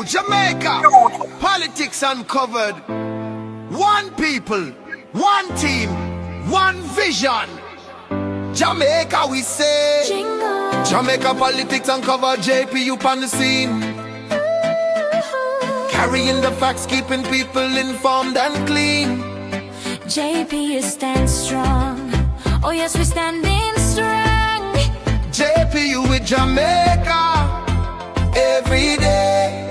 Jamaica, politics uncovered. One people, one team, one vision. Jamaica, we say. Jingle. Jamaica politics uncovered. JPU on the scene. Carrying the facts, keeping people informed and clean. JPU stands strong. Oh yes, we're standing strong. JPU with Jamaica every day.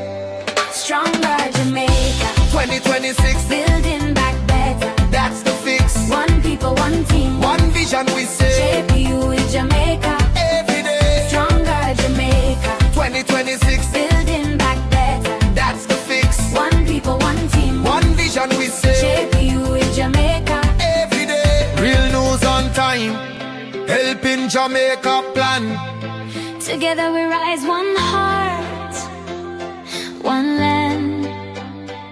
Stronger Jamaica 2026, building back better. that's the fix. One people, one team, One vision, we say. JPU in Jamaica Every day. Stronger Jamaica 2026, building back better. that's the fix. One people, one team, One vision, we say. JPU in Jamaica Every day. Real news on time, helping Jamaica plan. Together we rise, one heart, one land.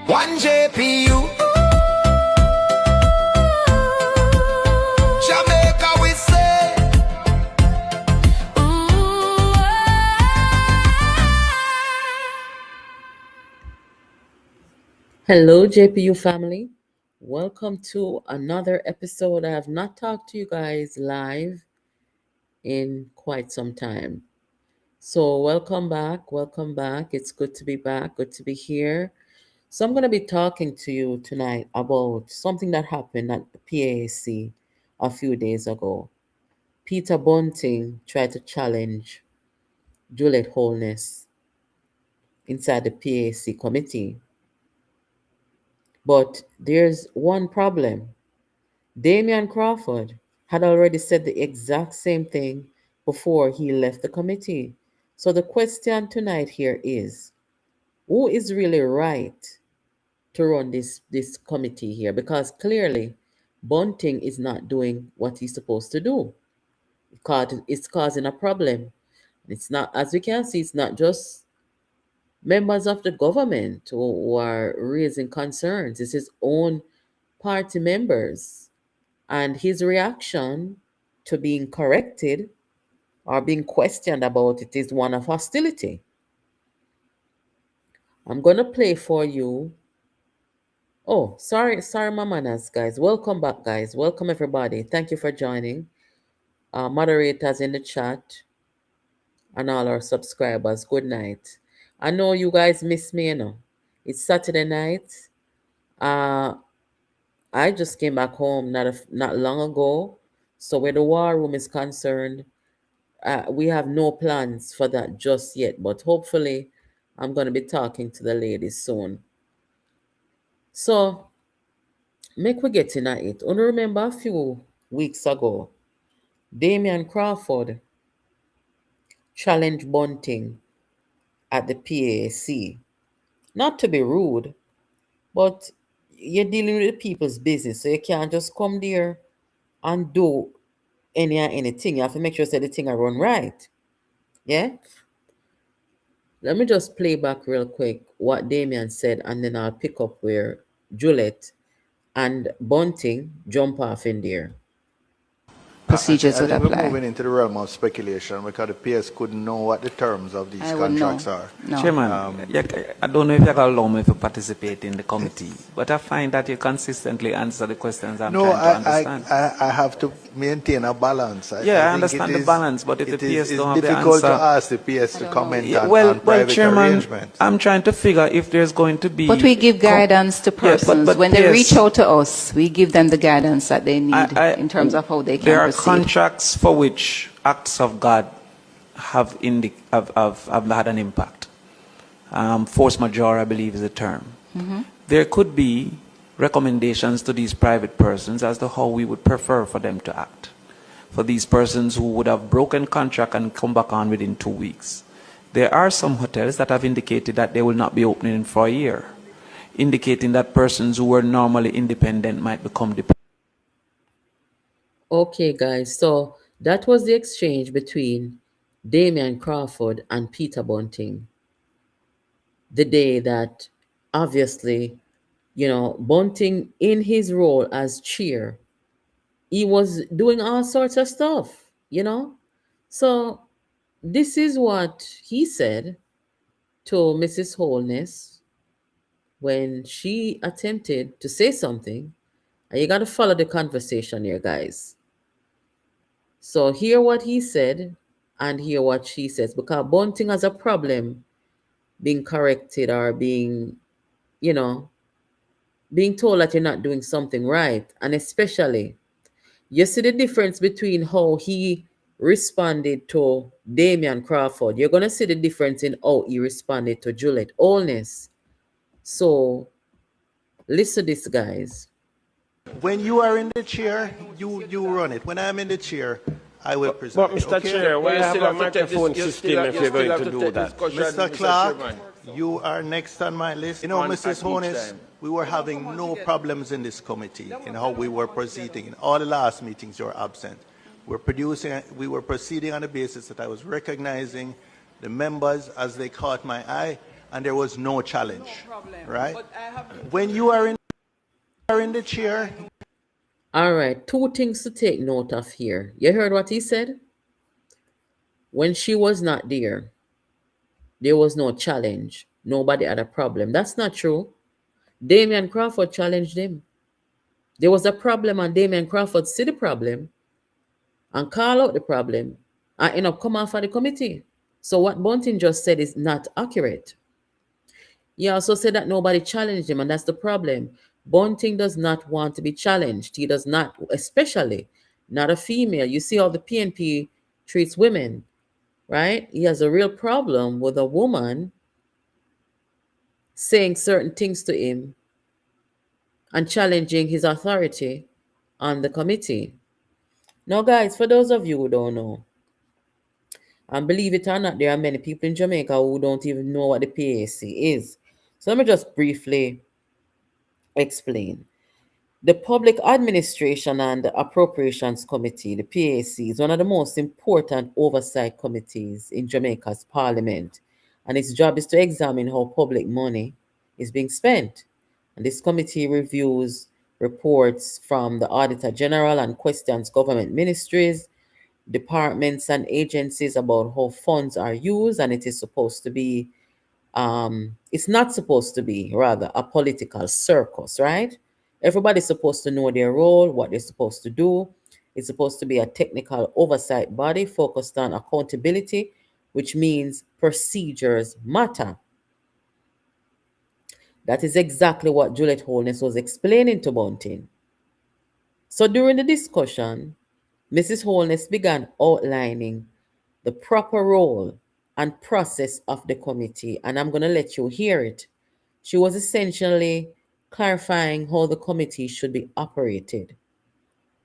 One JPU. Jamaica, we say. Hello, JPU family. Welcome to another episode. I have not talked to you guys live in quite some time. So, welcome back. Welcome back. It's good to be back. Good to be here. So, I'm going to be talking to you tonight about something that happened at the PAAC a few days ago. Peter Bunting tried to challenge Juliet Holness inside the PAAC committee. But there's one problem. Damion Crawford had already said the exact same thing before he left the committee. So the question tonight here is, who is really right to run this committee here? Because clearly Bunting is not doing what he's supposed to do. It's causing a problem. It's not, as we can see, it's not just members of the government who are raising concerns. It's his own party members. And his reaction to being corrected or being questioned about it is one of hostility. I'm going to play for you. Oh, sorry, my manners, guys. Welcome back, guys. Welcome, everybody. Thank you for joining. Moderators in the chat and all our subscribers, good night. I know you guys miss me, It's Saturday night. I just came back home not long ago. So where the war room is concerned, we have no plans for that just yet. But hopefully, I'm going to be talking to the ladies soon. So, make we get in at it. I remember a few weeks ago, Damion Crawford challenged Bunting at the PAAC. Not to be rude, but you're dealing with the people's business, so you can't just come there and do anything. You have to make sure that the thing are run right. Yeah? Let me just play back real quick what Damion said, and then I'll pick up where Juliet and Bunting jump off in there. Procedures would I think apply. we're moving into the realm of speculation because the PS couldn't know what the terms of these I wouldn't contracts know. are. No. Chairman, I don't know if you can allow me to participate in the committee, but I find that you consistently answer the questions I'm No, trying to understand. I have to maintain a balance. I think understand it the is- balance, but if the it PS is don't have the difficult to answer- ask the PS to comment Yeah, on well, private Chairman, arrangements. I'm trying to figure if there's going to be... But we give guidance to persons. but when they PS reach out to us, we give them the guidance that they need in terms of how they can There are proceed. contracts for which acts of God have had an impact. Force majeure, I believe, is the term. There could be recommendations to these private persons as to how we would prefer for them to act. For these persons who would have broken contract and come back on within 2 weeks. There are some hotels that have indicated that they will not be opening for a year, indicating that persons who were normally independent might become dependent. Okay, guys. So that was the exchange between Damion Crawford and Peter Bunting. The day that, obviously, Bunting in his role as chair, he was doing all sorts of stuff. So this is what he said to Mrs. Holness when she attempted to say something. And you got to follow the conversation here, guys. So hear what he said and hear what she says, because Bunting has a problem being corrected or being, being told that you're not doing something right. And especially, you see the difference between how he responded to Damion Crawford. You're going to see the difference in how he responded to Juliet Holness. So listen to this, guys. When you are in the chair, you run it. When I'm in the chair, I will present. But Mr. Chair, why you have a microphone system if you're going to do that? Mr. Clark, you are next on my list. You know, Mrs. Holness, we were having no problems in this committee in how we were proceeding. In all the last meetings, you were absent. We were proceeding on the basis that I was recognizing the members as they caught my eye, and there was no challenge. Right? When you are in the chair. All right, two things to take note of here. You heard what he said? When she was not there was no challenge. Nobody had a problem. That's not true. Damion Crawford challenged him. There was a problem, and Damion Crawford see the problem and call out the problem and end up come off of the committee. So what Bunting just said is not accurate. He also said that nobody challenged him, and that's the problem. Bunting does not want to be challenged. He does not, especially not a female. You see how the PNP treats women, right? He has a real problem with a woman saying certain things to him and challenging his authority on the committee. Now, guys, for those of you who don't know, and believe it or not, there are many people in Jamaica who don't even know what the PAAC is. So let me just briefly explain. The Public Administration and Appropriations Committee, the PAAC, is one of the most important oversight committees in Jamaica's parliament, and its job is to examine how public money is being spent. And this committee reviews reports from the Auditor General and questions government ministries, departments, and agencies about how funds are used, and it is supposed to be, it's not supposed to be, rather, a political circus, right? Everybody's supposed to know their role, what they're supposed to do. It's supposed to be a technical oversight body focused on accountability, which means procedures matter. That is exactly what Juliet Holness was explaining to Bunting. So during the discussion, Mrs. Holness began outlining the proper role and process of the committee, and I'm going to let you hear it. She was essentially clarifying how the committee should be operated.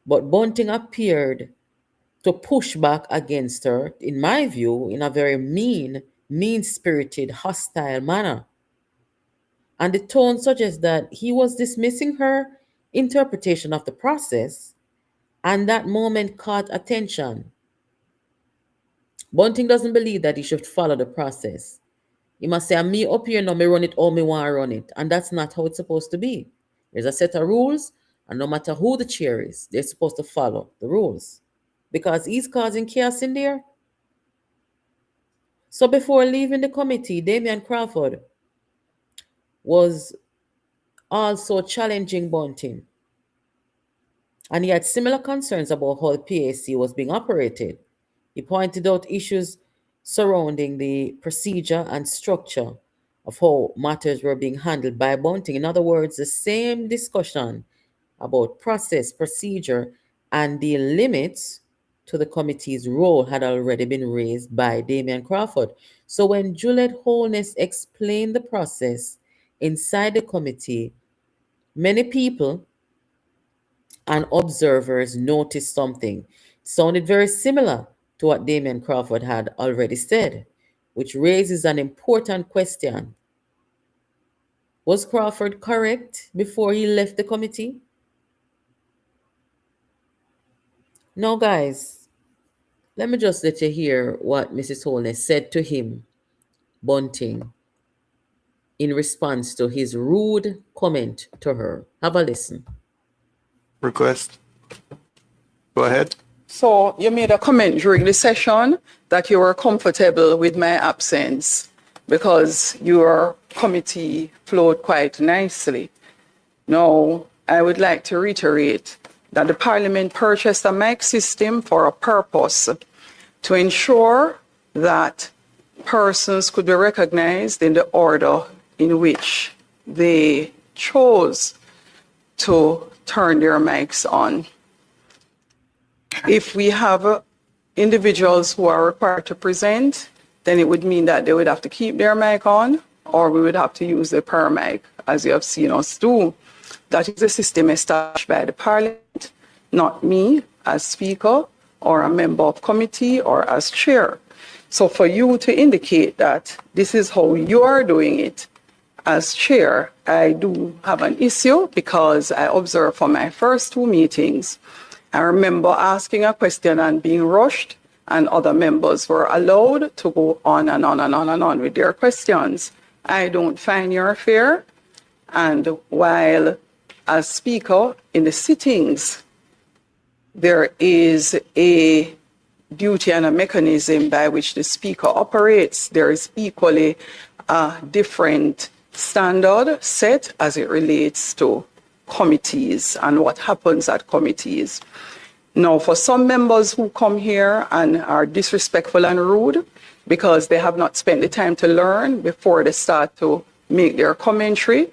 But Bunting appeared to push back against her, in my view, in a very mean-spirited, hostile manner. And the tone suggests that he was dismissing her interpretation of the process, and that moment caught attention. Bunting doesn't believe that he should follow the process. He must say, me up here now, me run it or me want to run it. And that's not how it's supposed to be. There's a set of rules, and no matter who the chair is, they're supposed to follow the rules. Because he's causing chaos in there. So before leaving the committee, Damion Crawford was also challenging Bunting. And he had similar concerns about how the PAAC was being operated. He pointed out issues surrounding the procedure and structure of how matters were being handled by Bunting. In other words, the same discussion about process, procedure, and the limits to the committee's role had already been raised by Damion Crawford. So when Juliet Holness explained the process inside the committee, many people and observers noticed something. It sounded very similar to what Damion Crawford had already said, which raises an important question. Was Crawford correct before he left the committee? Now, guys, let me just let you hear what Mrs. Holness said to him, Bunting, in response to his rude comment to her. Have a listen. Request. Go ahead. So you made a comment during the session that you were comfortable with my absence. because your committee flowed quite nicely. Now, I would like to reiterate that the Parliament purchased a mic system for a purpose, to ensure that persons could be recognized in the order in which they chose to turn their mics on. If we have individuals who are required to present, then it would mean that they would have to keep their mic on, or we would have to use the per mic, as you have seen us do. That is a system established by the Parliament, not me as Speaker, or a member of committee, or as chair. So for you to indicate that this is how you are doing it as chair, I do have an issue, because I observed for my first 2 meetings, I remember asking a question and being rushed, and other members were allowed to go on and on and on and on with their questions. I don't find your fair. And while as Speaker in the sittings, there is a duty and a mechanism by which the Speaker operates, there is equally a different standard set as it relates to committees and what happens at committees. Now, for some members who come here and are disrespectful and rude because they have not spent the time to learn before they start to make their commentary,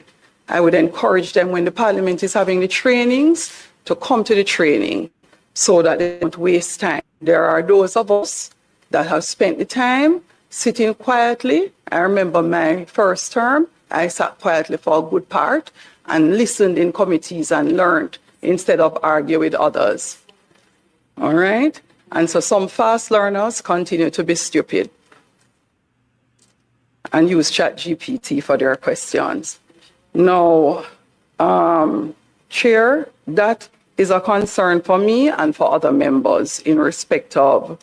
I would encourage them, when the Parliament is having the trainings, to come to the training so that they don't waste time. There are those of us that have spent the time sitting quietly. I remember my first term, I sat quietly for a good part and listened in committees and learned instead of argue with others. All right? And so some fast learners continue to be stupid and use ChatGPT for their questions. Now, Chair, that is a concern for me and for other members in respect of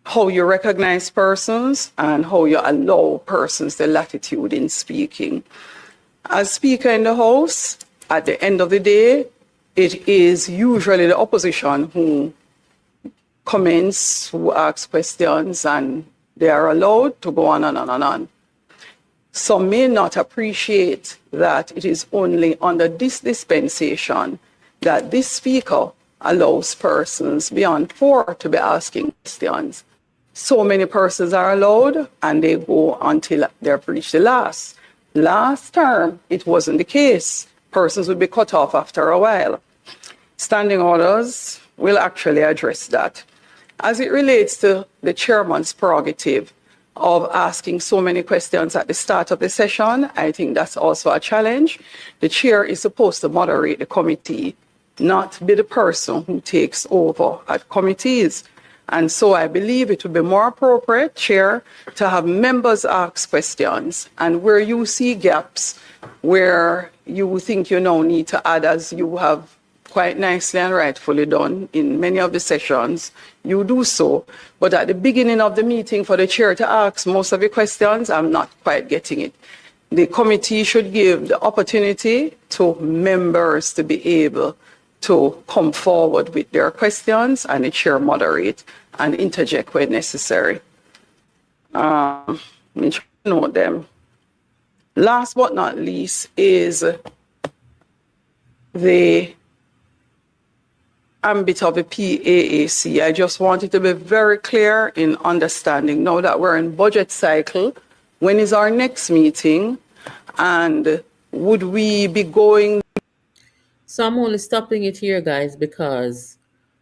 how you recognize persons and how you allow persons the latitude in speaking. As Speaker in the House, at the end of the day, it is usually the opposition who comments, who asks questions, and they are allowed to go on and on and on. Some may not appreciate that it is only under this dispensation that this Speaker allows persons beyond 4 to be asking questions. So many persons are allowed, and they go until they've reached the last. Last term, it wasn't the case. Persons would be cut off after a while. Standing orders will actually address that. As it relates to the chairman's prerogative of asking so many questions at the start of the session, I think that's also a challenge. The chair is supposed to moderate the committee, not be the person who takes over at committees. And so I believe it would be more appropriate, Chair, to have members ask questions. And where you see gaps, where you think you now need to add, as you have quite nicely and rightfully done in many of the sessions, you do so. But at the beginning of the meeting, for the chair to ask most of the questions, I'm not quite getting it. The committee should give the opportunity to members to be able to come forward with their questions, and the chair moderate and interject when necessary. Let me try to note them. Last but not least is the ambit of the PAAC. I just wanted to be very clear in understanding, now that we're in budget cycle, when is our next meeting, and would we be going? So I'm only stopping it here, guys, because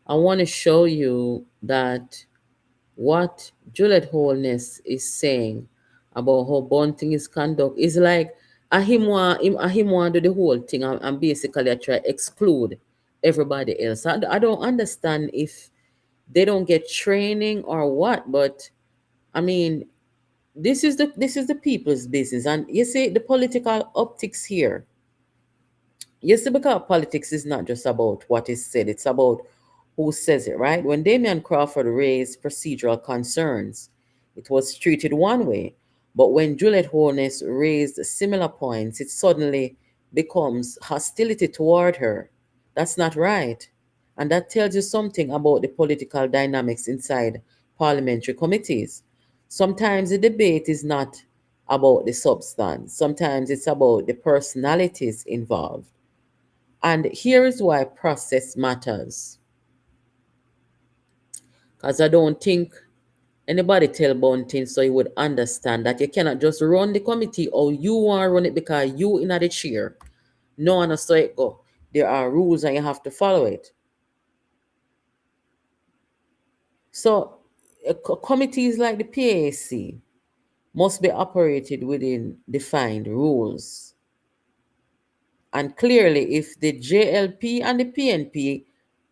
I want to show you that what Juliet Holness is saying about how Bunting is conduct is like him want do the whole thing and basically I try to exclude everybody else. I don't understand if they don't get training or what, but I mean, this is the people's business. And you see the political optics here. You see, because politics is not just about what is said, it's about who says it, right? When Damion Crawford raised procedural concerns, it was treated one way. But when Juliet Holness raised similar points, it suddenly becomes hostility toward her. That's not right. And that tells you something about the political dynamics inside parliamentary committees. Sometimes the debate is not about the substance. Sometimes it's about the personalities involved. And here is why process matters. Because I don't think anybody tell Bunting so you would understand that you cannot just run the committee or you want to run it because you in the chair. No one so it go. There are rules and you have to follow it. So committees like the PAAC must be operated within defined rules. And clearly, if the JLP and the PNP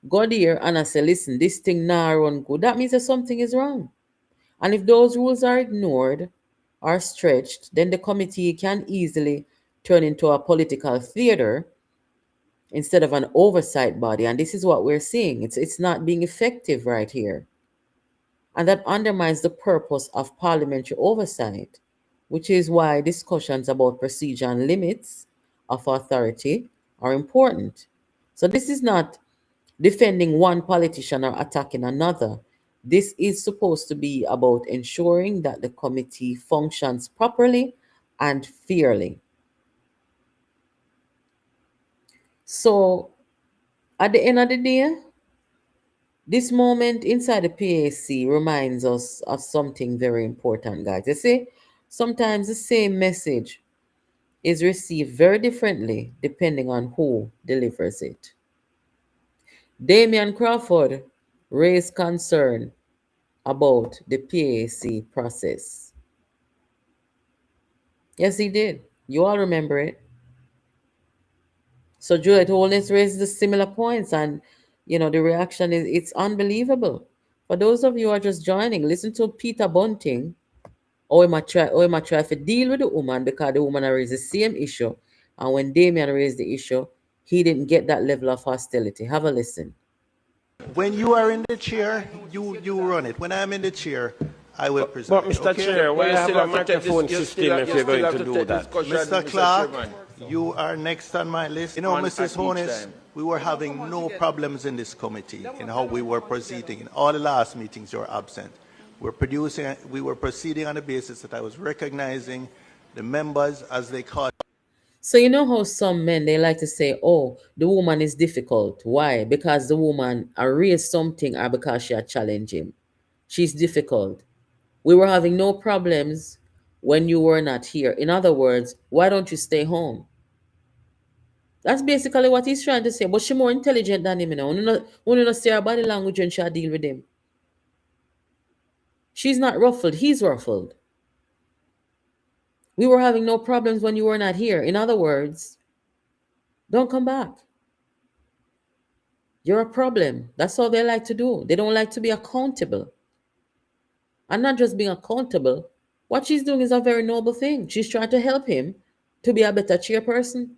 go there and I say, listen, this thing now run good, that means that something is wrong. And if those rules are ignored or stretched, then the committee can easily turn into a political theater instead of an oversight body. And this is what we're seeing. It's not being effective right here. And that undermines the purpose of parliamentary oversight, which is why discussions about procedure and limits of authority are important. So this is not defending one politician or attacking another. This is supposed to be about ensuring that the committee functions properly and fairly. So at the end of the day, this moment inside the PAC reminds us of something very important, guys. You see, sometimes the same message is received very differently depending on who delivers it. Damion Crawford raised concern about the PAC process. Yes, he did. You all remember it. So Juliet Holness raised the similar points, and the reaction is it's unbelievable. For those of you who are just joining, listen to Peter Bunting. Or he might try to deal with the woman because the woman raised the same issue. And when Damion raised the issue, he didn't get that level of hostility. Have a listen. When you are in the chair, you run it. When I'm in the chair, I will present. But Mr. Chair, why you still have a microphone system if you're going to do that? Mr. Clark, you are next on my list. Mrs. Holness, we were having no problems in this committee in how we were proceeding. In all the last meetings, you were absent. We were proceeding on the basis that I was recognizing the members as they call. So you know how some men, they like to say, oh, the woman is difficult. Why? Because the woman raised something or because she had challenged him. She's difficult. We were having no problems when you were not here. In other words, why don't you stay home? That's basically what he's trying to say. But she's more intelligent than him, When you see her body language and she'll deal with him. She's not ruffled. He's ruffled. We were having no problems when you were not here. In other words, don't come back. You're a problem. That's all they like to do. They don't like to be accountable. And not just being accountable. What she's doing is a very noble thing. She's trying to help him to be a better chairperson.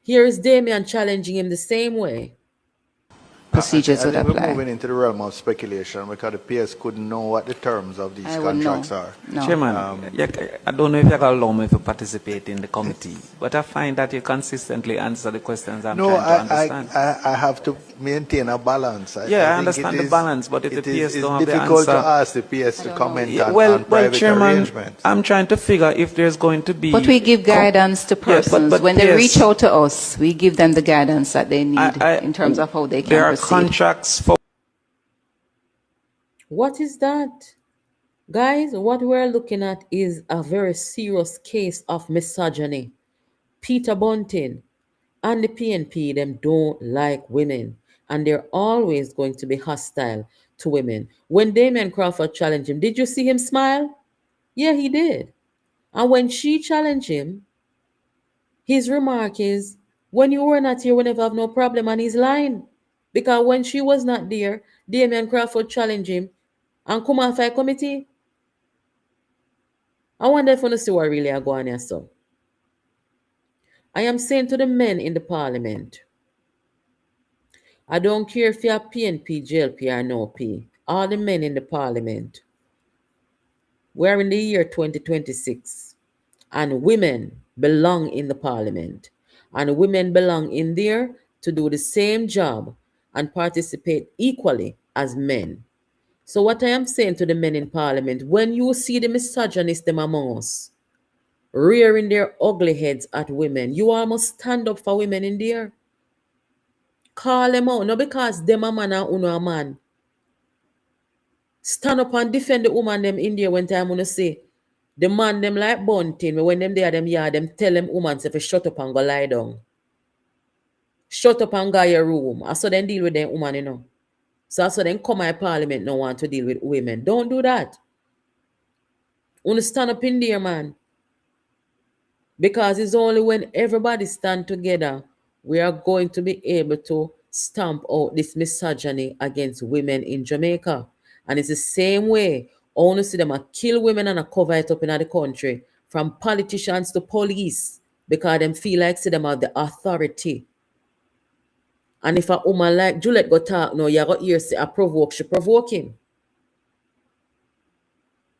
Here is Damion challenging him the same way. Procedures would apply. We're moving into the realm of speculation because the PS couldn't know what the terms of these contracts are. No. Chairman, I don't know if you can allow me to participate in the committee, but I find that you consistently answer the questions I'm trying to understand. I have to maintain a balance. I understand the balance, but if the PS don't have the answer... It's difficult to ask the PS to comment on private Chairman, arrangements. I'm trying to figure if there's going to be... But we give guidance to persons. But when they reach out to us, we give them the guidance that they need in terms of how they can proceed. Contracts for... What is that? Guys, what we're looking at is a very serious case of misogyny. Peter Bunting and the PNP, them don't like women. And they're always going to be hostile to women. When Damion Crawford challenged him, did you see him smile? Yeah, he did. And when she challenged him, his remark is, when you were not here, we never have no problem, and he's lying. Because when she was not there, Damion Crawford challenged him and come off a committee. I wonder if you see what really are going on. So I am saying to the men in the parliament, I don't care if you're PNP, JLP, or no P. All the men in the parliament, we're in the year 2026, and women belong in the parliament, and women belong in there to do the same job and participate equally as men. So what I am saying to the men in parliament, when you see the misogynists them among us, rearing their ugly heads at women, you all must stand up for women in there. Call them out, not because them a man and uno a man. Stand up and defend the woman them in there when time uno say, the man them like Bunting, when them there them yard, them tell them woman say, shut up and go lie down. Shut up and go your room. I saw them deal with them woman, you know. So I saw them come my parliament no want to deal with women. Don't do that. Uno stand up in there, man. Because it's only when everybody stand together we are going to be able to stamp out this misogyny against women in Jamaica. And it's the same way. I want to see them kill women and cover it up in the country, from politicians to police, because them feel like see them have the authority. And if a woman like Juliet go talk, no, you got hear say I provoke, she provoke him.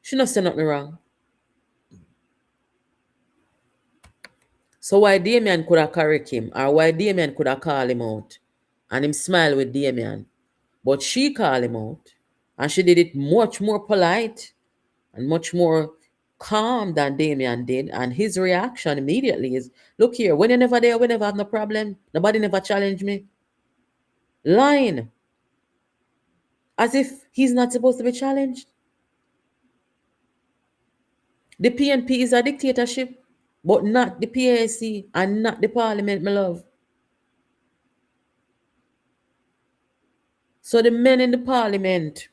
She not say nothing wrong. So why Damion could have correct him, or why Damion could have called him out, and him smile with Damion, but she called him out, and she did it much more polite and much more calm than Damion did, and his reaction immediately is, look here, when you're never there, we never have no problem, nobody never challenged me. Lying. As if he's not supposed to be challenged. The PNP is a dictatorship, but not the PAAC and not the parliament, my love. So the men in the parliament,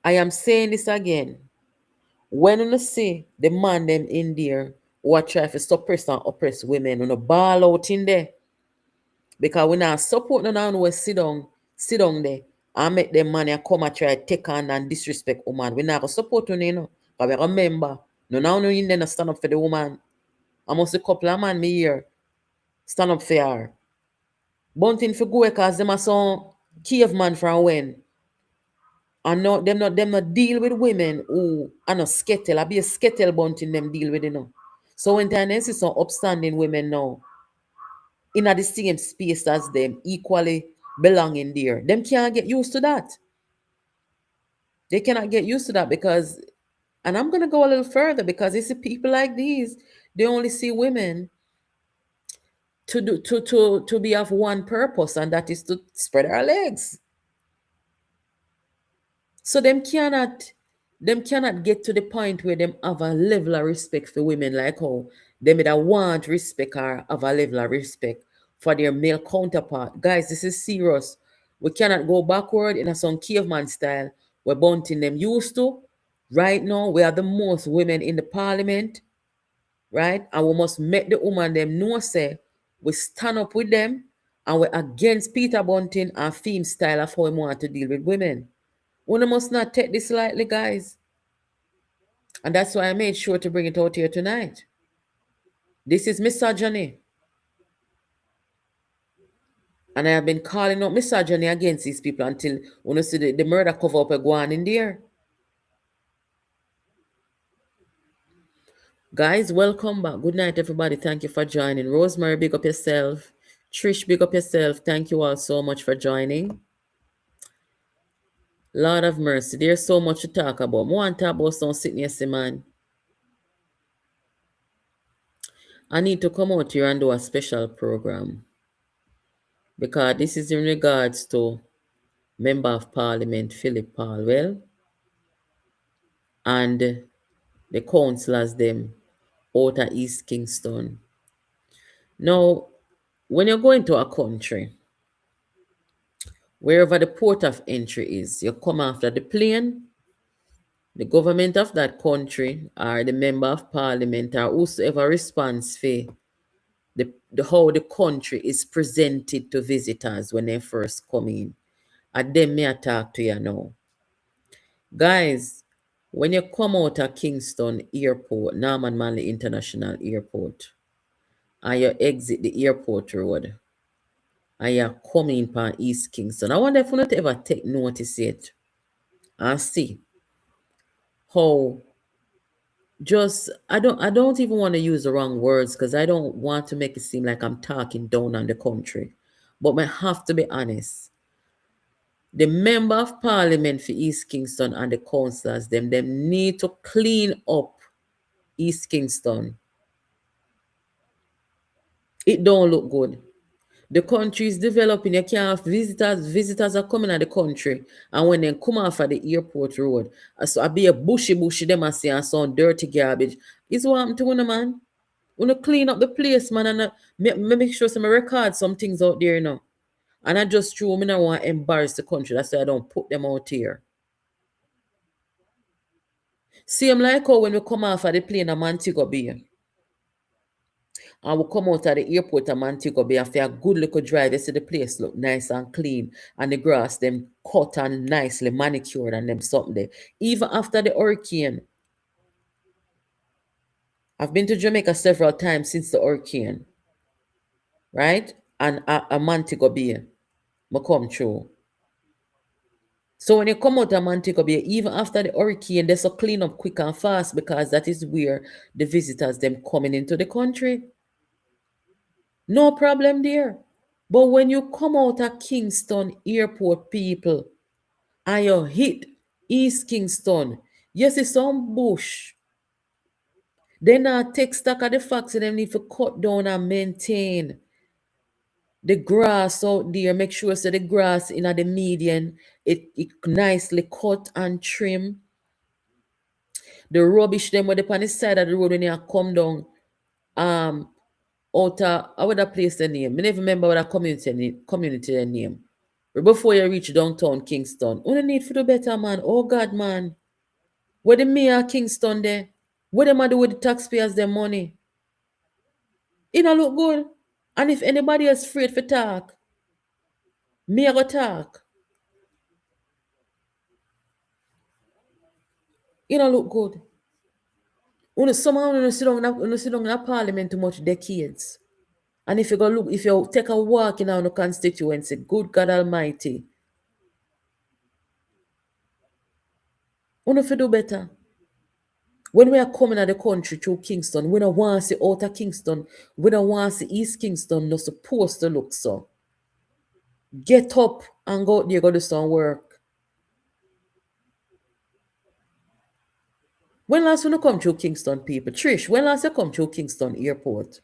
I am saying this again. When you see the man them in there who are trying to suppress and oppress women, you ball out in there. Because we not support no one who sit down there and make them money and come and try to take on and disrespect woman. We not going to support you, you know. But we remember, no now no in there stand up for the woman. I must a couple of man me here stand up for her. Bunting for go because them are some caveman from when. And no, them not deal with women who are not skettle. I be a skettle Bunting them deal with, you know. So when they see some upstanding women now in the same space as them, equally belonging there, them can't get used to that. They cannot get used to that because, and I'm gonna go a little further, because you see people like these, they only see women to be of one purpose, and that is to spread our legs. So them cannot get to the point where them have a level of respect for women, like how they may want respect or have a level of respect for their male counterpart. Guys, this is serious. We cannot go backward in a some caveman style where Bunting them used to. Right now, we are the most women in the parliament, right? And we must make the woman them know say we stand up with them and we're against Peter Bunting and theme style of how we want to deal with women. We must not take this lightly, guys. And that's why I made sure to bring it out here tonight. This is misogyny. And I have been calling out misogyny against these people until when you see the murder cover up a guan in there. Guys, welcome back. Good night, everybody. Thank you for joining. Rosemary, big up yourself. Trish, big up yourself. Thank you all so much for joining. Lord of mercy, there's so much to talk about. I want to talk about some sickness, man. I need to come out here and do a special program, because this is in regards to Member of Parliament Philip Palwell and the councillors them out of East Kingston. Now, when you're going to a country, wherever the port of entry is, you come after the plane, the government of that country or the Member of Parliament or whosoever responds for how the country is presented to visitors when they first come in. And them may I talk to you now. Guys, when you come out of Kingston Airport, Norman Manley International Airport, and you exit the airport road, and you're coming from East Kingston, I wonder if you not ever take notice yet and see how I don't even want to use the wrong words, because I don't want to make it seem like I'm talking down on the country. But I have to be honest. The member of parliament for East Kingston and the councillors, them need to clean up East Kingston. It don't look good. The country is developing. You can't have visitors are coming at the country. And when they come off at the airport road, so I be a bushy them and see and some dirty garbage. Is what happened to one man. Wanna clean up the place, man, and make sure some record some things out there, you know. And I just true, me not want to embarrass the country. That's why I don't put them out here. See, I'm like how when we come off of the plane at Montego Bay, and we come out at the airport at Montego Bay after a good little drive, you see the place look nice and clean, and the grass them cut and nicely manicured and them something there. Even after the hurricane, I've been to Jamaica several times since the hurricane, right? And a Montego Bay, I come through. So when you come out of Montego Bay, even after the hurricane, there's a clean up quick and fast because that is where the visitors them coming into the country. No problem there. But when you come out of Kingston Airport, people, and you hit East Kingston, you see some bush. They not take stock of the fact that they need to cut down and maintain the grass out there. Make sure so the grass in the median, it nicely cut and trim. The rubbish them where they on the side of the road when you come down, out of that place the name. I never remember what a community name. But before you reach downtown Kingston, what you need for the better, man. Oh God, man. Where the mayor of Kingston there? What them do with the taxpayers their money? It don't look good. And if anybody is afraid for talk, me I go talk. It don't look good. Somehow you sit down in a parliament too much decades. And if you take a walk in our constituency, good God Almighty, we have to do better. When we are coming at the country through Kingston, we don't want to see outer Kingston, we don't want to see East Kingston, not supposed to look so. Get up and go out there, go do some work. When last you come through Kingston, people? Trish, when last you come through Kingston Airport?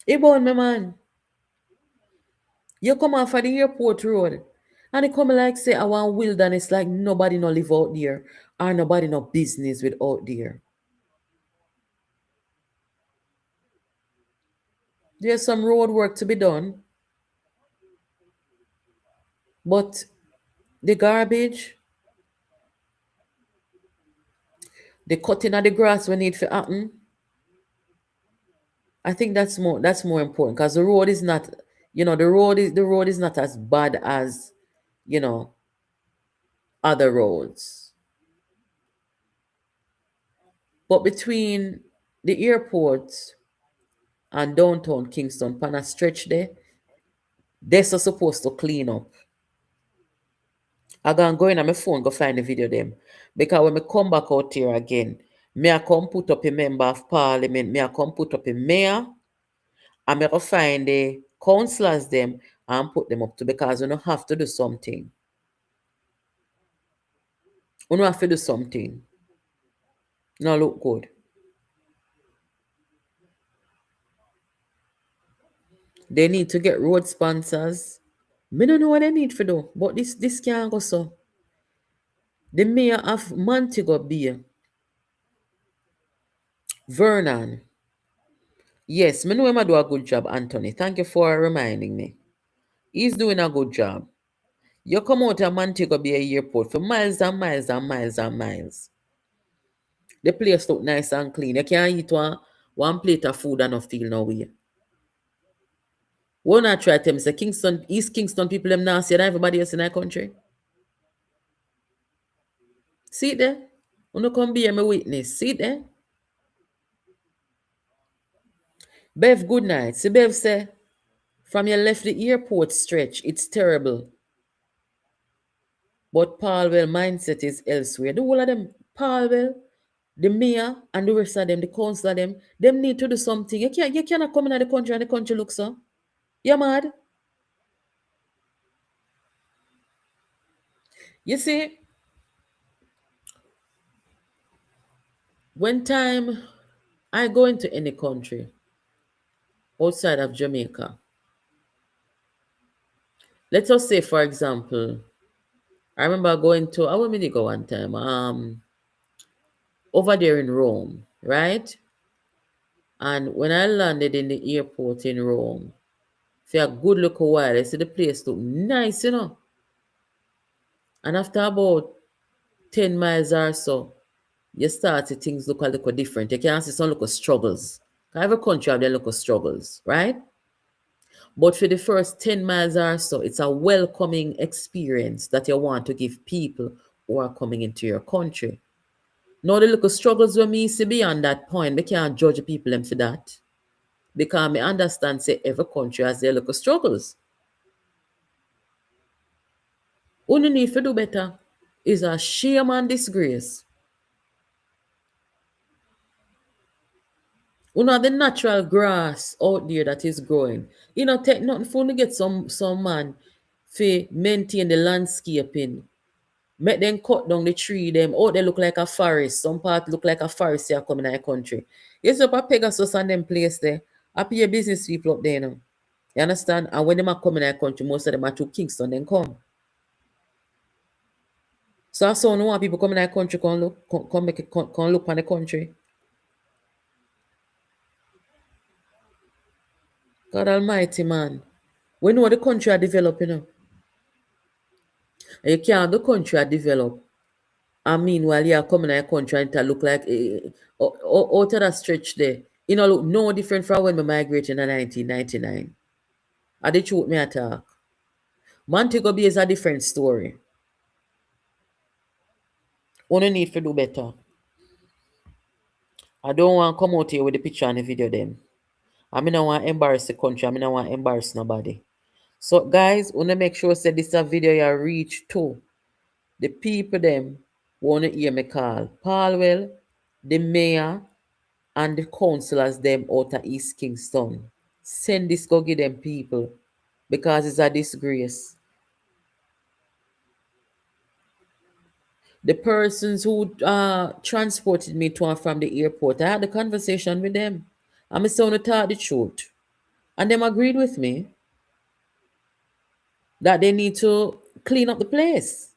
Hey, boy, my man. You come off of the airport road, and it come like say, I want wilderness, like nobody no live out there, or nobody no business with out there. There's some road work to be done. But the garbage, the cutting of the grass we need to happen. I think that's more important because the road is not, the road is not as bad as, other roads. But between the airport and downtown Kingston, pan a stretch there, they're supposed to clean up. I go in on my phone, go find the video them. Because when I come back out here again, me I come put up a member of parliament, me I come put up a mayor, and me go find the councillors them and put them up to, because we don't have to do something. We don't have to do something. No look good. They need to get road sponsors. Me don't know what they need for do, but this can't go so. The mayor of Montego Bay, Vernon. Yes, me know him do a good job, Anthony. Thank you for reminding me. He's doing a good job. You come out of Montego Bay Airport for miles and miles and miles and miles. The place look nice and clean. You can't eat one plate of food and not feel no way. Why not try to say East Kingston people them nasty than everybody else in our country? See it there? You no come be my witness. See it there? Bev, good night. See Bev say, from your left the airport stretch, it's terrible. But Paulwell mindset is elsewhere. The whole of them, Paulwell, the mayor, and the rest of them, the council them need to do something. You cannot come in the country and the country looks so. You mad? You see, when time I go into any country outside of Jamaica, let us say, for example, I remember going to, I went to go one time, over there in Rome, right? And when I landed in the airport in Rome, for a good look a while, I see the place look nice, And after about 10 miles or so, you start to things look a little different. You can see some little struggles. Every country have their little struggles, right? But for the first 10 miles or so, it's a welcoming experience that you want to give people who are coming into your country. Now, the little struggles with me see beyond that point, we can't judge people them for that. Because I understand, say, every country has their little struggles. What you need to do better is a shame and disgrace. You know the natural grass out there that is growing. You know, take nothing for to get some man to maintain the landscaping. Make them cut down the tree, them out they look like a forest. Some part look like a forest here coming in the country. Yes, up a Pegasus and them place there. I pay business people up there now. You understand? And when them are coming in the country, most of them are to Kingston, then come. So I saw no one people coming in the country come look, come look on the country. God Almighty, man. We know the country are developing. And you can't have the country are develop. And meanwhile, you are coming in a country and it look like out of that stretch there. You know, look no different from when we migrated in 1999. And the truth me attack. Montego Bay is a different story. Only need to do better. I don't want to come out here with the picture and the video them. I mean, I want to embarrass the country. I mean, I want to embarrass nobody. So, guys, want to make sure that this a video you reach to the people them want to hear me call. Palwell, the mayor, and the councillors them out of East Kingston. Send this go give them people because it's a disgrace. The persons who transported me to and from the airport, I had a conversation with them. I'm saying to tell the truth. And them agreed with me that they need to clean up the place.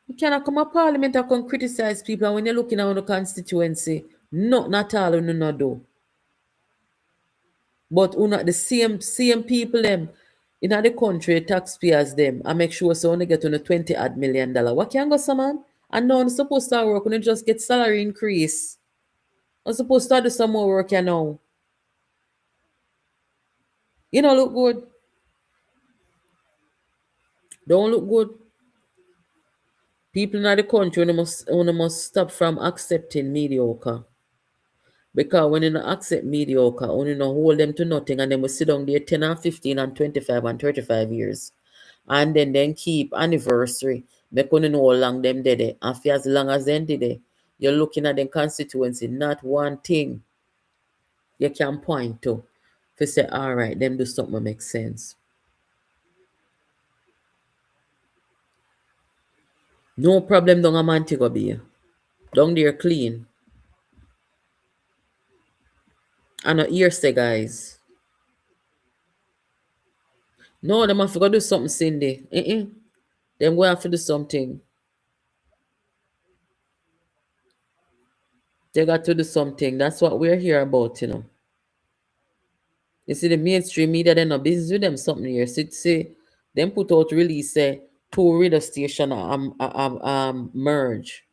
You cannot come to parliament and come criticize people when you're looking at the constituency. Not all you not do. But the same people them in the country, taxpayers them, and make sure so only get on a $20 million. What can go some man? And now you're supposed to work when you just get salary increase. You're supposed to do some more work you know. You know look good. Don't look good. People in the country must stop from accepting mediocre. Because when you don't accept mediocre, when you don't hold them to nothing and then we sit down there 10 and 15 and 25 and 35 years. And then keep anniversary. Make you know how long them did it. And for as long as them did it, you're looking at them constituency, not one thing you can point to. To say, all right, them do something that makes sense. No problem down a Montego Bay. Down there clean. And a hearsay, guys. No, them have to go do something, Cindy. Them go have to do something. They got to do something. That's what we're here about, you know. You see, the mainstream media, they're not business with them something here. See, them put out release, two radio station merge.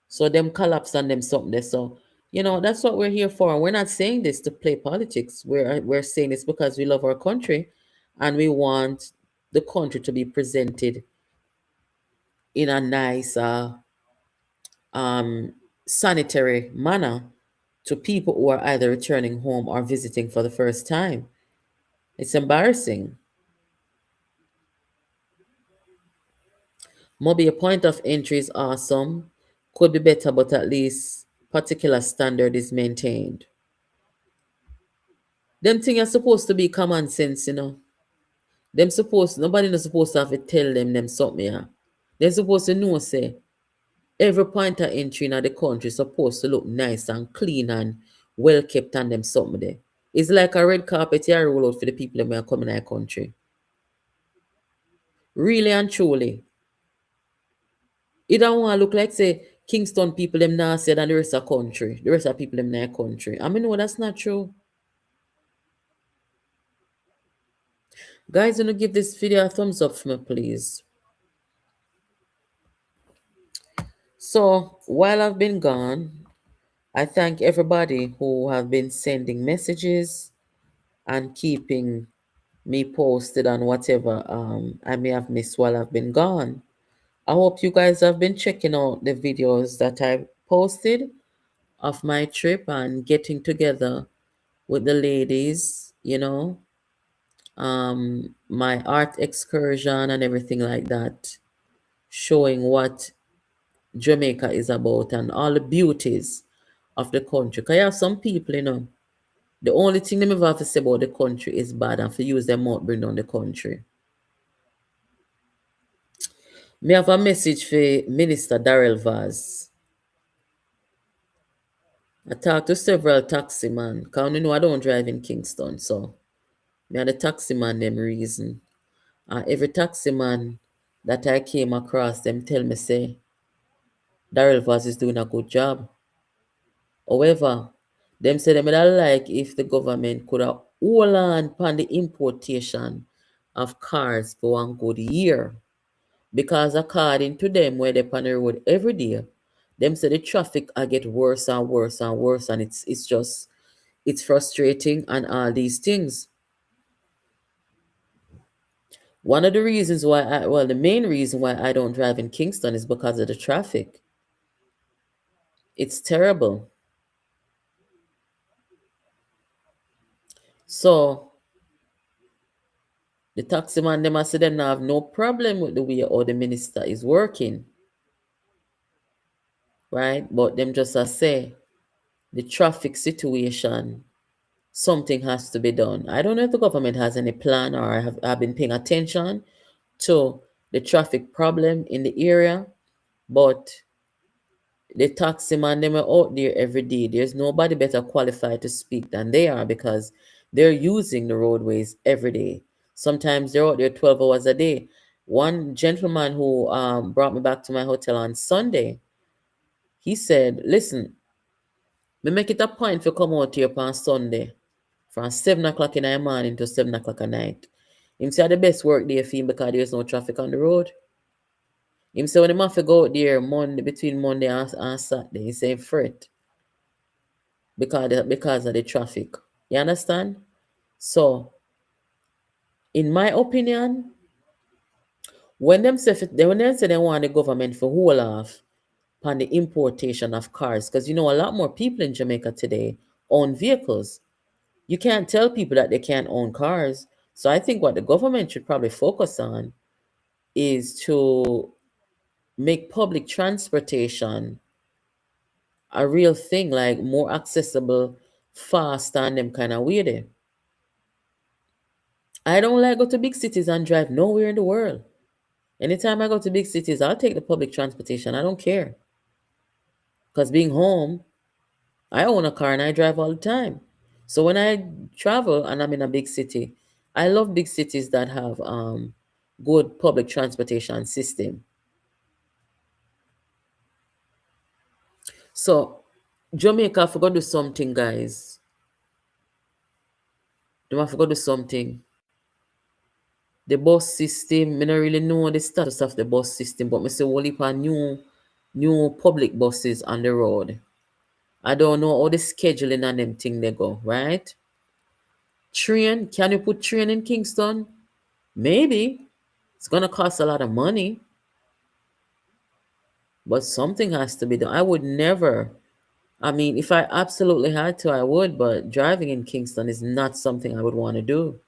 So them collapse on them something there. So, you know, that's what we're here for. We're not saying this to play politics. We're saying this because we love our country and we want the country to be presented in a nice sanitary manner to people who are either returning home or visiting for the first time. It's embarrassing. Maybe a point of entry is awesome, could be better, but at least particular standard is maintained. Them things are supposed to be common sense, you know. Nobody not supposed to have to tell them something. Yeah. They're supposed to know, say, every point of entry in the country is supposed to look nice and clean and well kept and them something there. It's like a red carpet here roll out for the people that are coming in the country. Really and truly. It don't want to look like, say, Kingston people them nastier than the rest of the country. The rest of people them in the country. I mean, no, that's not true. Guys, wanna give this video a thumbs up for me, please. So, while I've been gone, I thank everybody who have been sending messages and keeping me posted on whatever I may have missed while I've been gone. I hope you guys have been checking out the videos that I posted of my trip and getting together with the ladies, my art excursion and everything like that, showing what Jamaica is about and all the beauties of the country. Because you have some people, the only thing they ever have to say about the country is bad and for use them out bring down the country. Me have a message for Minister Darrell Vaz. I talked to several taxi man, because I don't drive in Kingston, so me and the taxi man them reason. And every taxi man that I came across, them tell me say, Darrell Vaz is doing a good job. However, them say them would like if the government could have hold on upon the importation of cars for one good year. Because according to them, where they're on the road every day, them say the traffic I get worse and worse and worse, and it's frustrating and all these things. One of the reasons why the main reason why I don't drive in Kingston is because of the traffic. It's terrible. So the taxi man them say them have no problem with the way how the minister is working. Right? But them just say the traffic situation, something has to be done. I don't know if the government has any plan or have been paying attention to the traffic problem in the area, but the taxi man them are out there every day. There's nobody better qualified to speak than they are because they're using the roadways every day. Sometimes they're out there 12 hours a day. One gentleman who brought me back to my hotel on Sunday, he said, listen, me make it a point to come out here on Sunday from 7 o'clock in the morning to 7 o'clock at night. Him say the best work day for him because there's no traffic on the road. Him say when him have to go out there between Monday and Saturday, he say fret because of the traffic. You understand? So, in my opinion, when them say they want the government for hold off on the importation of cars, because a lot more people in Jamaica today own vehicles. You can't tell people that they can't own cars. So I think what the government should probably focus on is to make public transportation a real thing, like more accessible, fast, and them kind of way there. I don't like go to big cities and drive nowhere in the world. Anytime I go to big cities, I'll take the public transportation. I don't care. Because being home, I own a car and I drive all the time. So when I travel and I'm in a big city, I love big cities that have good public transportation system. So Jamaica forgot to do something, guys. They forgot to do something. The bus system, I don't really know the status of the bus system, but I see whole heap of new public buses on the road. I don't know how the scheduling and them thing they go, right? Train, can you put train in Kingston? Maybe. It's gonna cost a lot of money. But something has to be done. I would never. I mean, if I absolutely had to, I would, but driving in Kingston is not something I would want to do.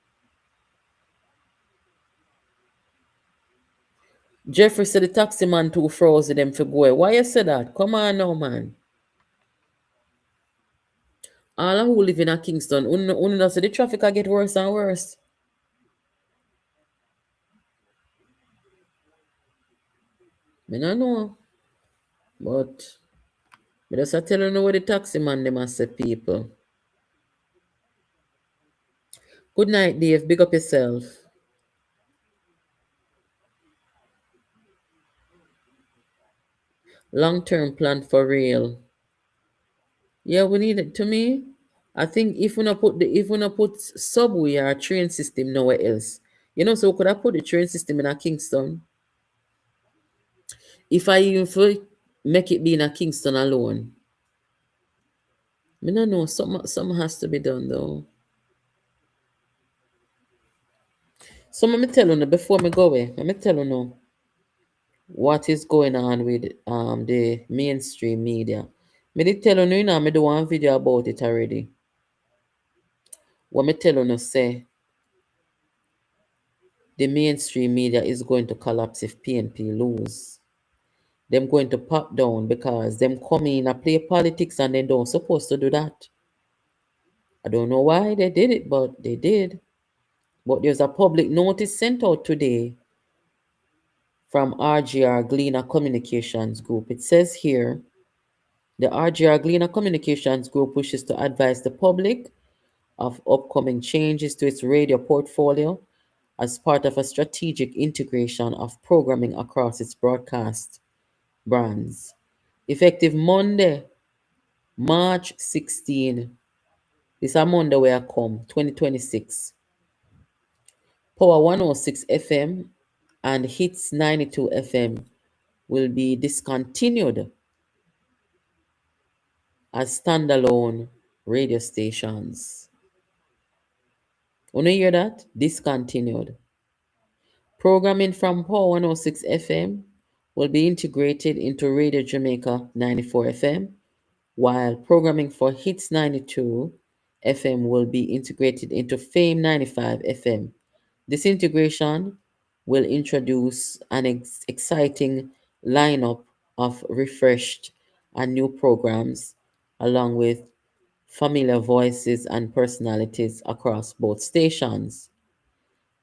Jeffrey said the taxi man too frozen them for go. Why you say that? Come on now, man. All who live in a Kingston, say the traffic will get worse and worse. Me no know. But me just a tell you know what the taxi man them a say people. Good night, Dave. Big up yourself. Long-term plan for real. Yeah, we need it. To me, I think if we not put subway or train system nowhere else, so could I put the train system in a Kingston? If I even make it be in a Kingston alone, me no know. Something has to be done though. So let me tell you before me go away. Let me tell you what is going on with the mainstream media. Me did tell me do one video about it already. What me tell say the mainstream media is going to collapse if PNP lose. Them going to pop down because them come in and play politics and they don't supposed to do that. I don't know why they did it, but they did. But there's a public notice sent out today from RGR Gleaner Communications Group. It says here, the RGR Gleaner Communications Group wishes to advise the public of upcoming changes to its radio portfolio as part of a strategic integration of programming across its broadcast brands. Effective Monday, March 16, this is a Monday where I come, 2026. Power 106 FM and Hits 92 FM will be discontinued as standalone radio stations. Wanna hear that? Discontinued. Programming from Power 106 FM will be integrated into Radio Jamaica 94 FM, while programming for Hits 92 FM will be integrated into Fame 95 FM. This integration will introduce an exciting lineup of refreshed and new programs, along with familiar voices and personalities across both stations.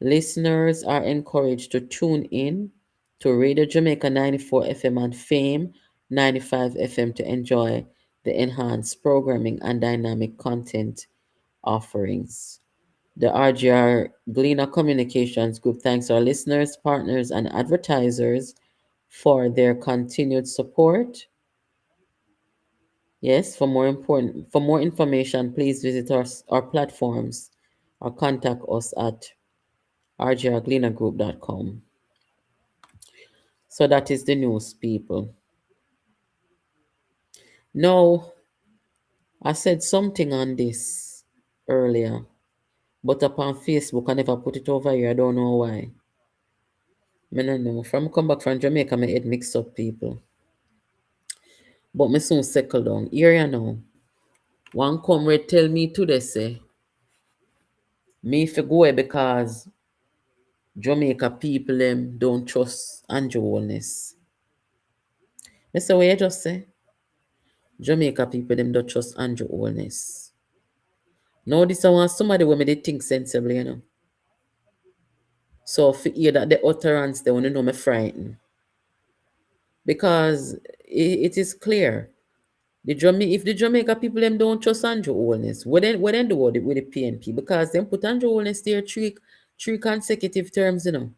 Listeners are encouraged to tune in to Radio Jamaica 94 FM and Fame 95 FM to enjoy the enhanced programming and dynamic content offerings. The RGR Gleaner Communications Group thanks our listeners, partners, and advertisers for their continued support. Yes, for more information, please visit our platforms or contact us at rgrgleanergroup.com. So that is the news, people. Now, I said something on this earlier, but upon Facebook, I never put it over here. I don't know why. I don't know. From come back from Jamaica, my head mix up, people. But me soon settle down. Here you know. One comrade tell me today, say, me if go away because Jamaica people them don't trust Andrew Holness. Me say what you just say? Jamaica people them don't trust Andrew Holness. Now this one somebody where me they think sensibly. So for hear that the utterance they want to know me frightened. Because it is clear. If the Jamaica people them don't trust Andrew Holness, what then do with the PNP? Because them put Andrew Holness there three consecutive terms, and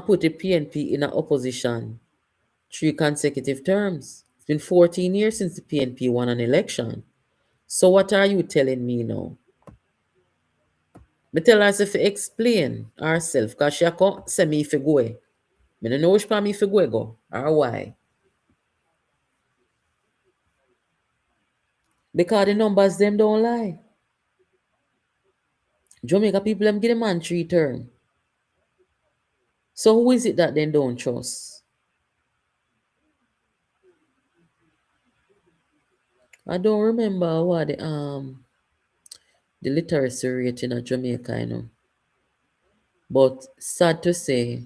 put the PNP in a opposition 3 consecutive terms. It's been 14 years since the PNP won an election. So what are you telling me now? Me tell her to explain herself, because she can't say me if you go. I don't know which part me if you go, or why. Because the numbers them don't lie. Jamaica people them give the man 3 terms. So who is it that they don't trust? I don't remember what the literacy rate in Jamaica, But sad to say,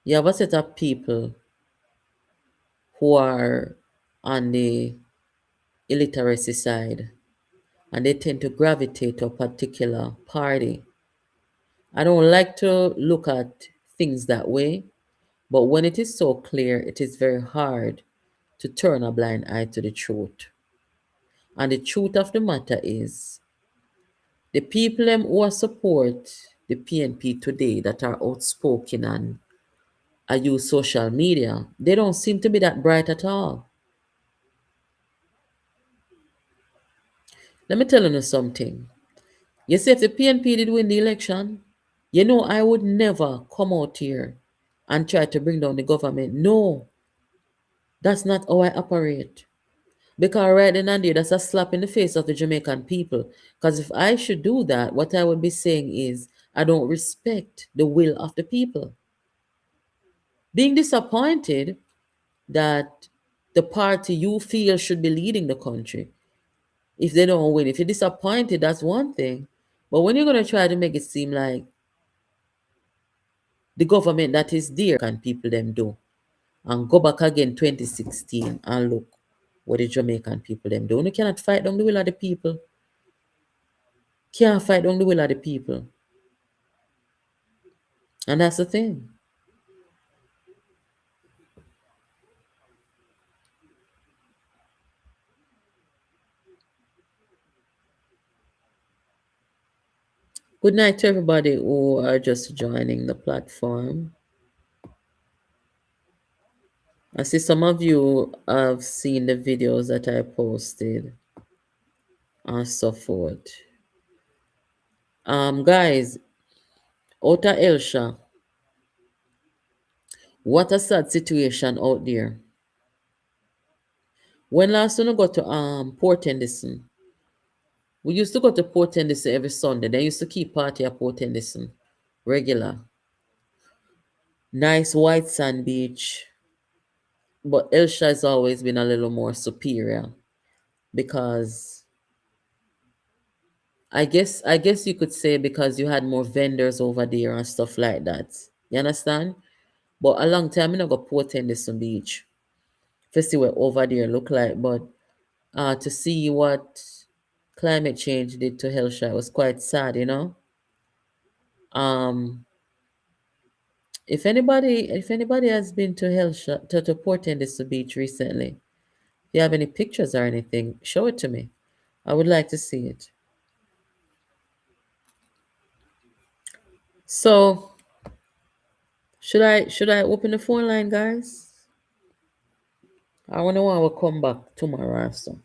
you have a set of people who are on the illiteracy side, and they tend to gravitate to a particular party. I don't like to look at things that way. But when it is so clear, it is very hard to turn a blind eye to the truth. And the truth of the matter is, the people them who support the PNP today that are outspoken and use social media, they don't seem to be that bright at all. Let me tell you something. You see, if the PNP did win the election, you know I would never come out here and try to bring down the government. No, that's not how I operate. Because right then and there, that's a slap in the face of the Jamaican people. Because if I should do that, what I would be saying is, I don't respect the will of the people. Being disappointed that the party you feel should be leading the country, if they don't win, if you're disappointed, that's one thing. But when you're going to try to make it seem like the government that is there can people them do, and go back again 2016 and look what the Jamaican people them do. You cannot fight down the will of the people. Can't fight down the will of the people. And that's the thing. Good night to everybody who are just joining the platform. I see some of you have seen the videos that I posted and so forth. Guys, Ota Elsha, what a sad situation out there. When last time I got to Port Henderson, we used to go to Port Henderson every Sunday. They used to keep party at Port Henderson, regular. Nice white sand beach. But Elsha has always been a little more superior because I guess you could say because you had more vendors over there and stuff like that. You understand? But a long time I never go Port Henderson Beach. To see what over there look like, but to see what climate change did to Hellshire was quite sad, you know. If anybody has been to Hellshire to Port Henderson Beach recently, if you have any pictures or anything, show it to me. I would like to see it. So should I open the phone line, guys? I wonder when I will come back tomorrow or so.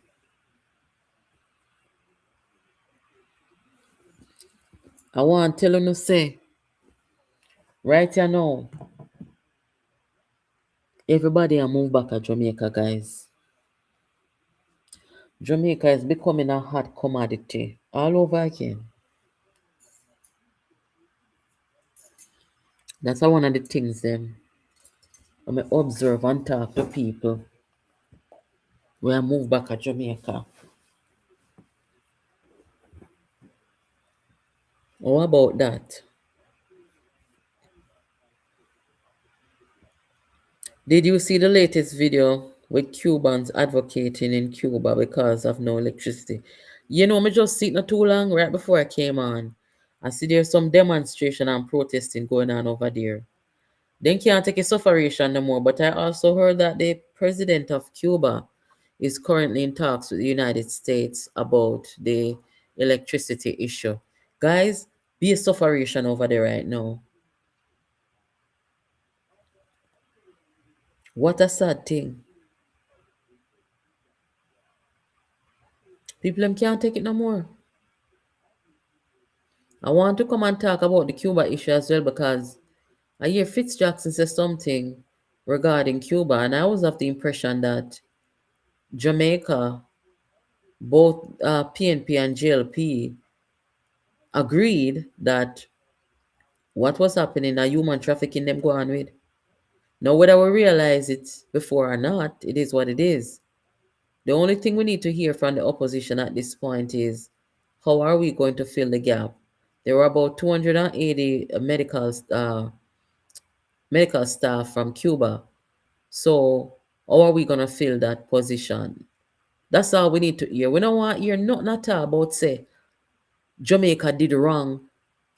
I want to tell you to say right here now, everybody are move back to Jamaica, guys. Jamaica is becoming a hot commodity all over again. That's one of the things them I observe and talk to people when I move back to Jamaica. How about that? Did you see the latest video with Cubans advocating in Cuba because of no electricity? You know, me just sitting not too long right before I came on. I see there's some demonstration and protesting going on over there. They can't take a sufferation no more, but I also heard that the president of Cuba is currently in talks with the United States about the electricity issue. Guys, be a sufferation over there right now. What a sad thing. People them can't take it no more. I want to come and talk about the Cuba issue as well because I hear Fitz Jackson say something regarding Cuba, and I was of the impression that Jamaica, both PNP and JLP, agreed that what was happening, a human trafficking them go on with. Now, whether we realize it before or not, it is what it is. The only thing we need to hear from the opposition at this point is, how are we going to fill the gap? There were about 280 medical staff from Cuba. So how are we going to fill that position? That's all we need to hear. We don't want to hear nothing at all about, say, Jamaica did wrong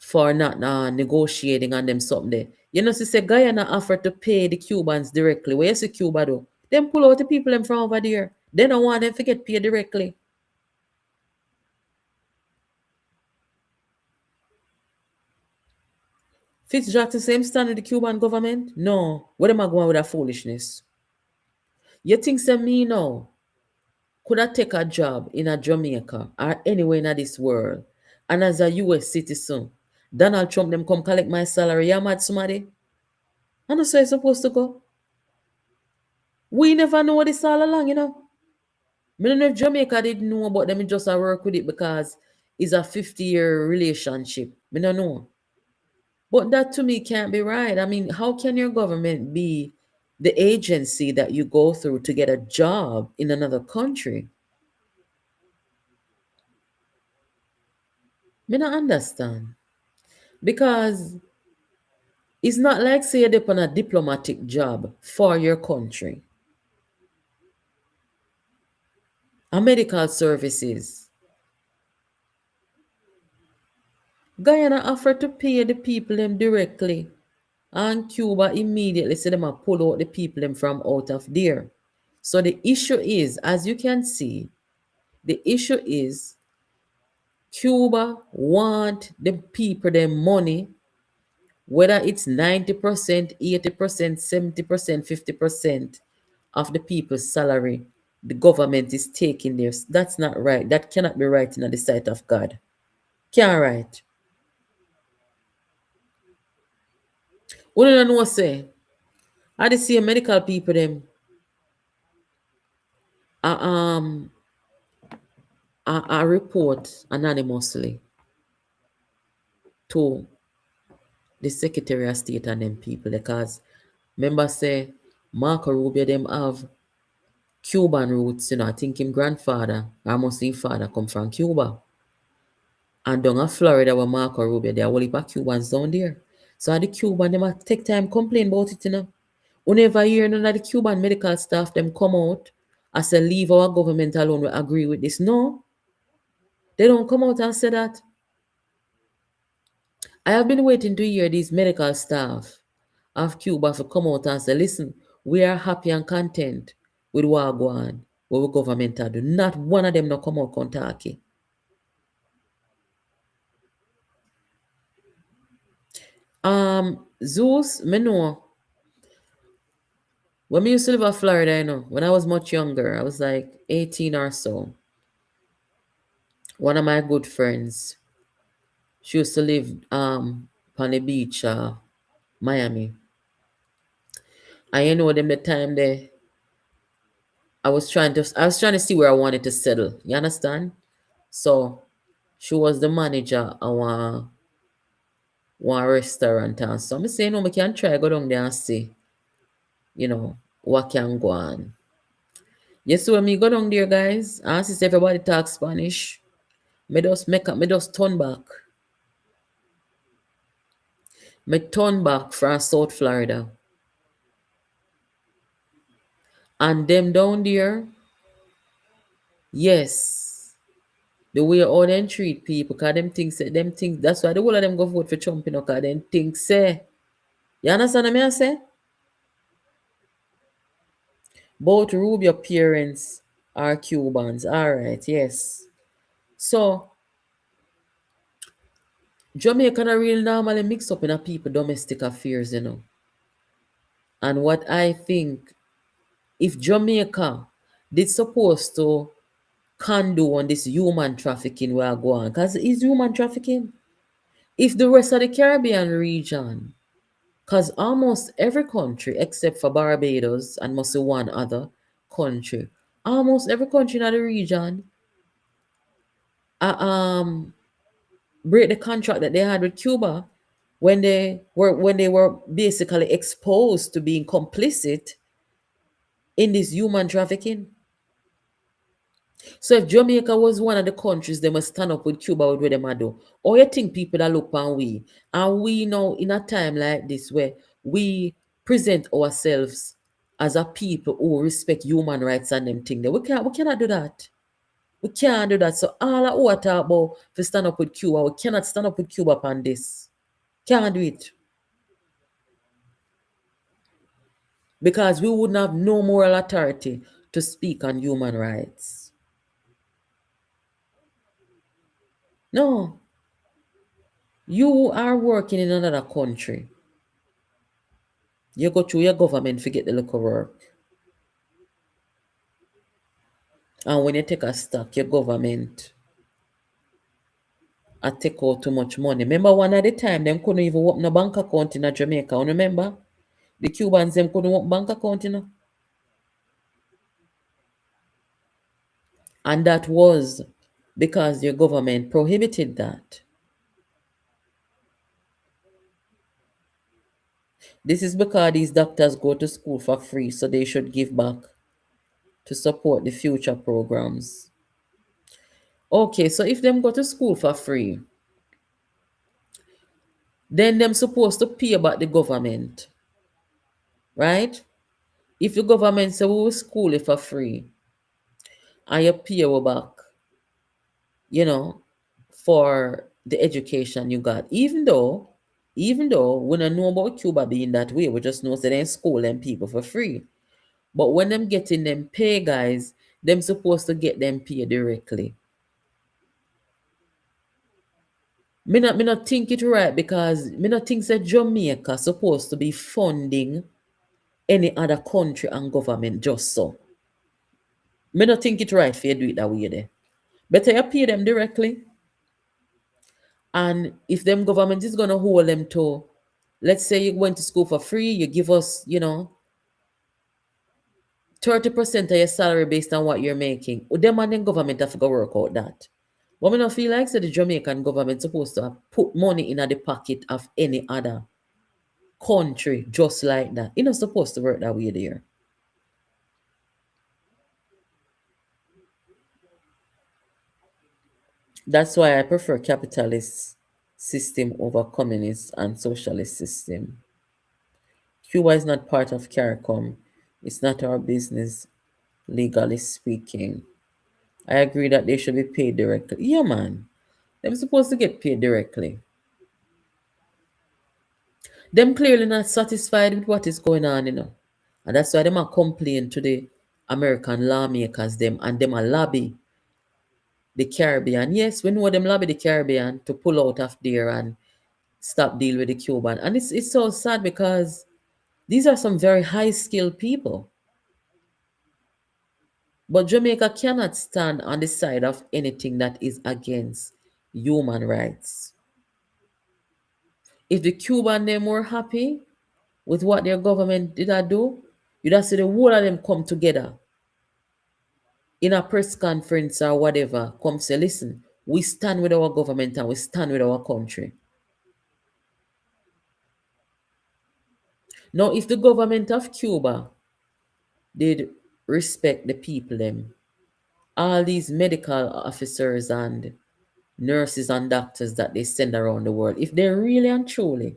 for not negotiating on them something there. You know, she say Guyana offered to pay the Cubans directly. Where you see Cuba do? Them pull out the people them from over there. They don't want them to get paid directly. Fitzgerald the same stand with the Cuban government? No. What am I going with that foolishness? You think say me now could I take a job in a Jamaica or anywhere in this world, and as a US citizen, Donald Trump them come collect my salary? You mad somebody? I know so it's supposed to go. We never know this all along, you know. I don't know if Jamaica didn't know about them, just work with it because it's a 50-year relationship. I don't know. But that to me can't be right. I mean, how can your government be the agency that you go through to get a job in another country? I don't understand. Because it's not like say you're on a diplomatic job for your country. A medical services. Guyana offered to pay the people them directly. And Cuba immediately said them pull out the people them from out of there. So the issue is, as you can see, the issue is Cuba want the people their money, whether it's 90%, 80%, 70%, 50% of the people's salary. The government is taking theirs. That's not right. That cannot be right in the sight of God. Can't right. We don't know say. I just see medical people them I report anonymously to the Secretary of State and them people because remember say Marco Rubio them have Cuban roots, you know. I think him grandfather, or must him father come from Cuba. And down in Florida where Marco Rubio, there are a heap of Cubans down there. So the Cuban them take time complain about it, you know. Whenever you hear none of the Cuban medical staff them come out and say leave our government alone, we agree with this. No. They don't come out and say that. I have been waiting to hear these medical staff of Cuba to come out and say, listen, we are happy and content with what go on, what the government do. Not one of them no come out Kentucky. Zeus, me know. When me used to live in Florida, you know, when I was much younger, I was like 18 or so. One of my good friends, she used to live on the beach, Miami. And you know them the time there, I was trying to see where I wanted to settle. You understand? So she was the manager of one restaurant. And so I'm saying, no, we can try go down there and see, you know, what can go on. Yes, so when me go down there, guys, and since everybody talk Spanish, me just turn back. Me turn back from South Florida. And them down there, yes, the way all them treat people, because them think, that's why the whole of them go vote for Trump, you know, because them think, say, you understand what I say? Both Rubio parents are Cubans. All right, yes. So, Jamaica not really normally mix up in a people domestic affairs, you know. And what I think, if Jamaica did supposed to condone this human trafficking where I go on, because it's human trafficking. If the rest of the Caribbean region, because almost every country except for Barbados and must be one other country, almost every country in the region break the contract that they had with Cuba when they were basically exposed to being complicit in this human trafficking. So if Jamaica was one of the countries, they must stand up with Cuba with what they do. Or you think people that look on we, and we know in a time like this where we present ourselves as a people who respect human rights and them things, we cannot do that. We can't do that. So all that we talk about to stand up with Cuba, we cannot stand up with Cuba upon this. Can't do it. Because we wouldn't have no moral authority to speak on human rights. No. You are working in another country. You go through your government to get the local work. And when you take a stock, your government I take out too much money. Remember one at the time, them couldn't even open a bank account in Jamaica. You remember? The Cubans, them couldn't open bank account, you know. And that was because your government prohibited that. This is because these doctors go to school for free, so they should give back to support the future programs. Okay, so if them go to school for free, then them supposed to pay back the government, right? If the government say we will school it for free, and you pay you back, you know, for the education you got, even though we don't know about Cuba being that way, we just know that they school them people for free. But when them getting them pay, guys, them supposed to get them pay directly. Me not think it right, because me not think that Jamaica supposed to be funding any other country and government just so. Me not think it right for you do it that way there. Better you pay them directly. And if them government is gonna hold them to, let's say you went to school for free, you give us, 30% of your salary based on what you're making. Them and then government have to go work out that. But I don't feel like the Jamaican government supposed to put money in the pocket of any other country just like that. It's not supposed to work that way there. That's why I prefer capitalist system over communist and socialist system. Cuba is not part of CARICOM. It's not our business, legally speaking. I agree that they should be paid directly. Yeah, man. They're supposed to get paid directly. Them clearly not satisfied with what is going on, And that's why them are complain to the American lawmakers, and them a lobby the Caribbean. Yes, we know them lobby the Caribbean to pull out of there and stop deal with the Cuban. And it's so sad, because these are some very high-skilled people. But Jamaica cannot stand on the side of anything that is against human rights. If the Cuban them were happy with what their government did do, you'd have see the whole of them come together in a press conference or whatever, come say, listen, we stand with our government and we stand with our country. Now, if the government of Cuba did respect the people, them, all these medical officers and nurses and doctors that they send around the world, if they really and truly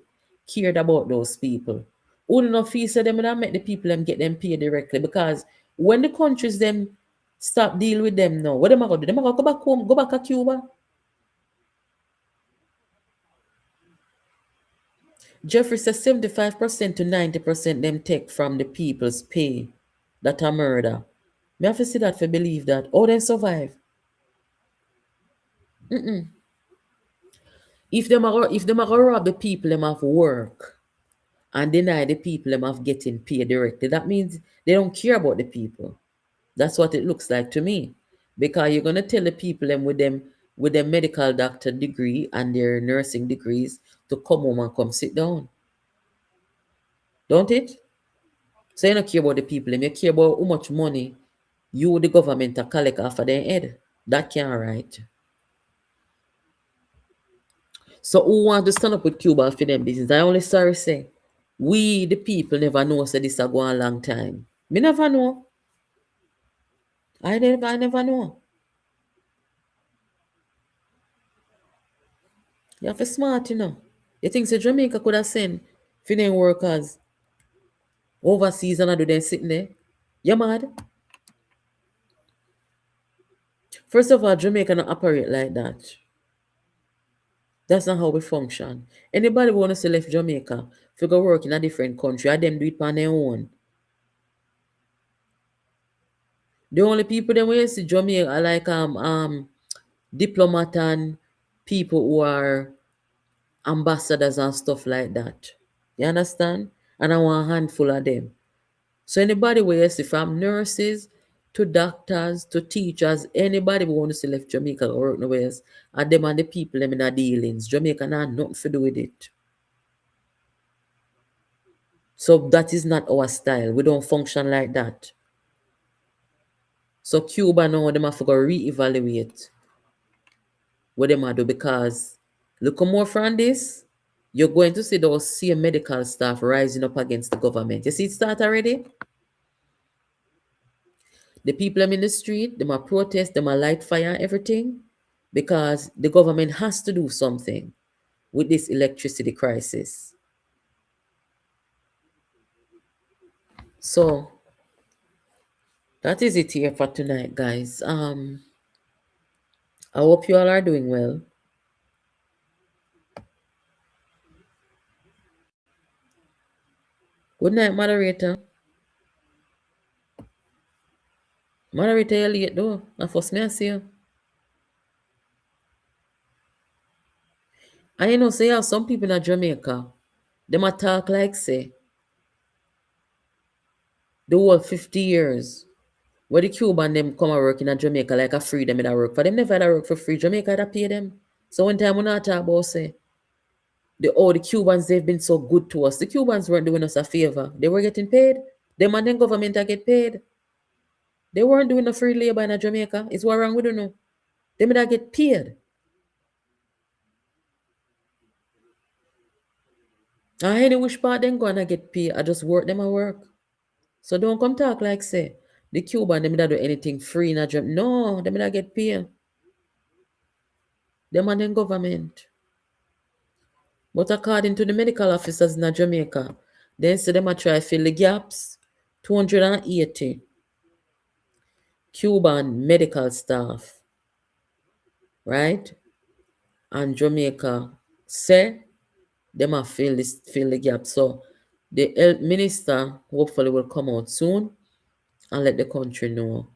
cared about those people, wouldn't enough feel say them and make the people them get them paid directly? Because when the countries them stop deal with them now, what them are going to do? Them are going to go back home, go back to Cuba. Jeffrey says 75% to 90% them take from the people's pay that are murder. Me have to see that for believe that. Oh, they survive. If them are rob the people them have work and deny the people them have getting paid directly, that means they don't care about the people. That's what it looks like to me. Because you're gonna tell the people them with their medical doctor degree and their nursing degrees to come home and come sit down. Don't it? So you don't care about the people them, you care about how much money you the government are collect off of their head. That can't right. So who want to stand up with Cuba for them business? I only sorry say, we the people never know say this a go a long time. Me never know. I never know. You have to smart, You think say Jamaica could have sent for them workers overseas and I do them sitting there? You mad? First of all, Jamaica don't operate like that. That's not how we function. Anybody who wants to leave Jamaica, if you go work in a different country, and them do it on their own. The only people that we see Jamaica are like diplomat and people who are ambassadors and stuff like that. You understand? And I want a handful of them. So anybody where you see from nurses to doctors to teachers, anybody who want to see left Jamaica or work nowhere else, and them and the people them in the dealings. Jamaica not nothing to do with it. So that is not our style. We don't function like that. So Cuba now them have to go reevaluate what them do, because look more from this, you're going to see those same medical staff rising up against the government. You see it start already? The people them in the street, them are protest, them are light fire, everything, because the government has to do something with this electricity crisis. So that is it here for tonight, guys. I hope you all are doing well. Good night, moderator. Moderator, you're late though. I first may I see you. And you know, say you have some people in Jamaica, them a talk like say the whole 50 years where the Cuban them come and work in Jamaica like a free them in a work. For them never had a work for free. Jamaica had to pay them. So one time we not talk about say the Cubans, they've been so good to us. The Cubans weren't doing us a favor. They were getting paid. Them and then government are get paid. They weren't doing a free labor in Jamaica. It's what wrong with you know. Them that get paid. And any which part them gonna get paid, I just work them a work. So don't come talk like say the Cuban them that do anything free in Jamaica. No, them that get paid. Them and then government. But according to the medical officers in Jamaica, they say them a try fill the gaps. 280 Cuban medical staff, right? And Jamaica say them a fill the gap. So the health minister hopefully will come out soon and let the country know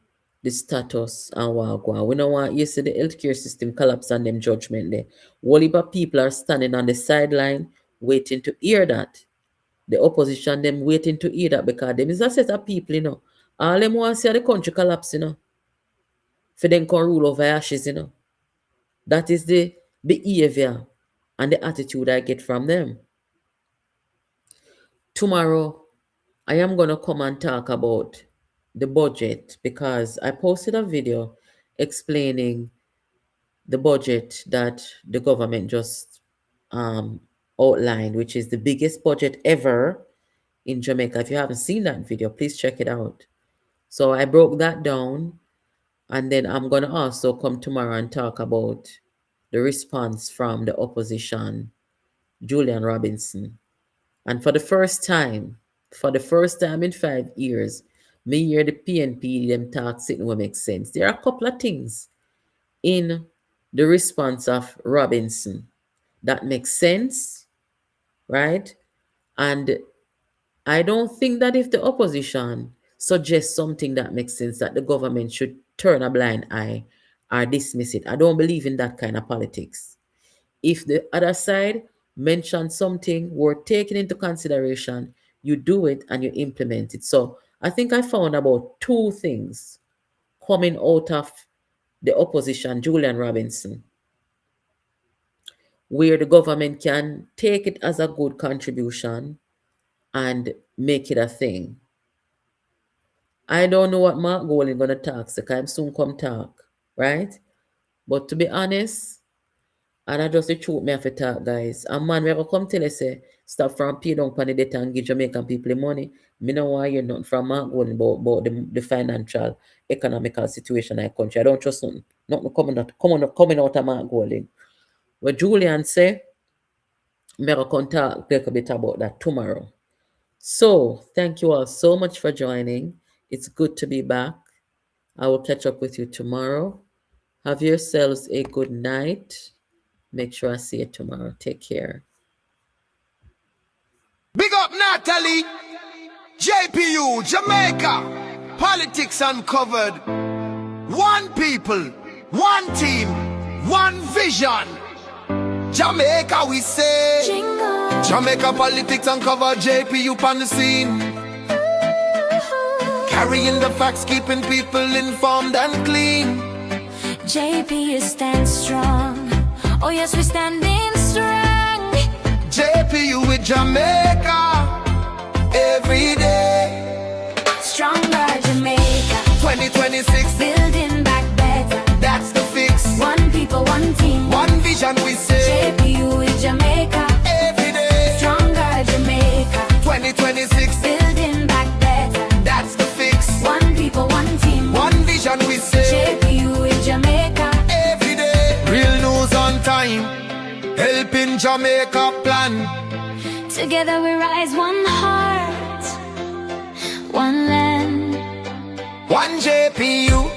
the status and what go on. We don't want you see the healthcare system collapse on them judgment there. Whole heap of people are standing on the sideline waiting to hear that. The opposition them waiting to hear that, because them is a set of people, you know. All them want to see the country collapse, you know. For them can rule over ashes, you know. That is the behavior and the attitude I get from them. Tomorrow, I am going to come and talk about the budget, because I posted a video explaining the budget that the government just outlined, which is the biggest budget ever in Jamaica. If you haven't seen that video, please check it out. So I broke that down, and then I'm going to also come tomorrow and talk about the response from the opposition, Julian Robinson. And for the first time in 5 years, me hear the PNP them talk sitting will make sense. There are a couple of things in the response of Robinson that makes sense, right? And I don't think that if the opposition suggests something that makes sense, that the government should turn a blind eye or dismiss it. I don't believe in that kind of politics. If the other side mentions something worth taking into consideration, you do it and you implement it. So I think I found about 2 things coming out of the opposition, Julian Robinson, where the government can take it as a good contribution and make it a thing. I don't know what Mark Golding gonna talk, so I'm soon come talk, right? But to be honest, and I just the truth me have to talk, guys. A man we ever come tell us say stop from pay down on the debt and give Jamaican people the money. Me no want hear nothing from Mark Golding about the financial economical situation in the country. I don't trust nothing. Nothing coming out of Mark Golding. What Julian say, me ever come talk a little bit about that tomorrow. So thank you all so much for joining. It's good to be back. I will catch up with you tomorrow. Have yourselves a good night. Make sure I see you tomorrow. Take care. Big up Natalie, JPU, Jamaica, politics uncovered. One people, one team, one vision. Jamaica we say. Jingle. Jamaica politics uncovered, JPU on the scene. Carrying the facts, keeping people informed and clean. JPU stands strong. Oh yes, we're standing strong. JPU with Jamaica every day. Stronger Jamaica. 2026, Building back better. that's the fix. One people, one team. One vision we say. JPU with Jamaica every day. Stronger Jamaica. 2026, Building back better. that's the fix. One people, one team. One vision we say. JPU with Jamaica every day. Real news on time, helping Jamaica plan. Together we rise, one heart, one land. One JPU,